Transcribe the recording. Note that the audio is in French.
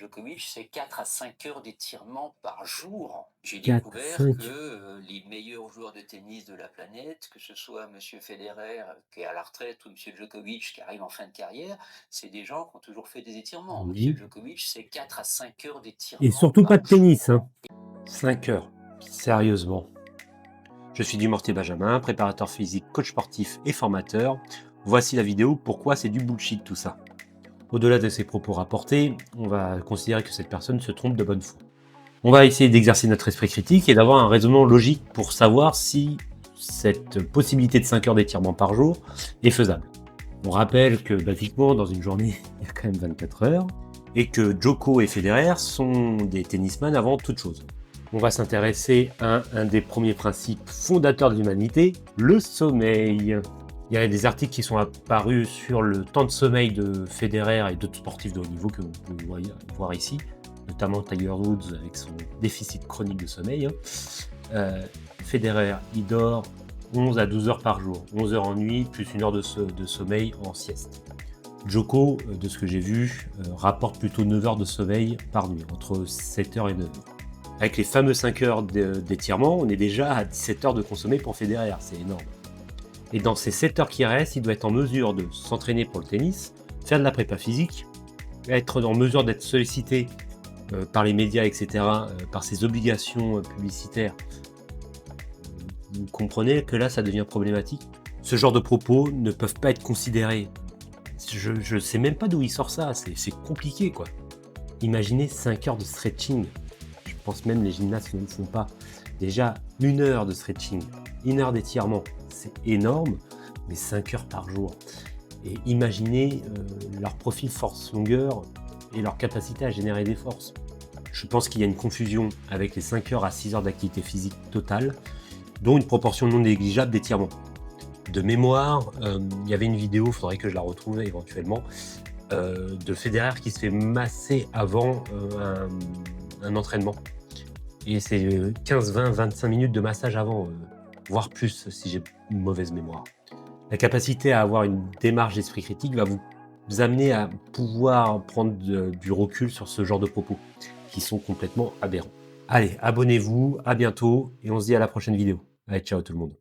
Djokovic, c'est 4 à 5 heures d'étirement par jour. J'ai 4 à découvert que 5. les meilleurs joueurs de tennis de la planète, que ce soit Monsieur Federer qui est à la retraite ou Monsieur Djokovic qui arrive en fin de carrière, c'est des gens qui ont toujours fait des étirements. Monsieur Oui. Djokovic, c'est 4 à 5 heures Et d'étirement surtout pas par de tennis, jour. hein. 5 heures, sérieusement. Je suis Dumortier Benjamin, préparateur physique, coach sportif et formateur. Voici la vidéo pourquoi c'est du bullshit tout ça. Au-delà de ces propos rapportés, on va considérer que cette personne se trompe de bonne foi. On va essayer d'exercer notre esprit critique et d'avoir un raisonnement logique pour savoir si cette possibilité de 5 heures d'étirement par jour est faisable. On rappelle que basiquement, dans une journée, il y a quand même 24 heures et que Djoko et Federer sont des tennisman avant toute chose. On va s'intéresser à un des premiers principes fondateurs de l'humanité, le sommeil. Il y a des articles qui sont apparus sur le temps de sommeil de Federer et d'autres sportifs de haut niveau que vous pouvez voir ici, notamment Tiger Woods avec son déficit chronique de sommeil. Federer, il dort 11 à 12 heures par jour, 11 heures en nuit, plus 1 heure de sommeil en sieste. Djoko, de ce que j'ai vu, rapporte plutôt 9 heures de sommeil par nuit, entre 7 heures et 9 heures. Avec les fameux 5 heures d'étirement, on est déjà à 17 heures de consommer pour Federer, c'est énorme. Et dans ces 7 heures qui restent, il doit être en mesure de s'entraîner pour le tennis, faire de la prépa physique, être en mesure d'être sollicité par les médias, etc., par ses obligations publicitaires. Vous comprenez que là, ça devient problématique. Ce genre de propos ne peuvent pas être considérés. Je ne sais même pas d'où il sort ça, c'est compliqué, quoi. Imaginez 5 heures de stretching. Je pense même les gymnastes ne le font pas. Déjà, 1 heure de stretching, 1 heure d'étirement, c'est énorme, mais 5 heures par jour. Et imaginez leur profil force-longueur et leur capacité à générer des forces. Je pense qu'il y a une confusion avec les 5 heures à 6 heures d'activité physique totale, dont une proportion non négligeable d'étirement. De mémoire, il y avait une vidéo, il faudrait que je la retrouve éventuellement, de Federer qui se fait masser avant un entraînement. Et c'est 15, 20, 25 minutes de massage avant, voire plus si j'ai une mauvaise mémoire. La capacité à avoir une démarche d'esprit critique va vous amener à pouvoir prendre du recul sur ce genre de propos qui sont complètement aberrants. Allez, abonnez-vous, à bientôt et on se dit à la prochaine vidéo. Allez, ciao tout le monde.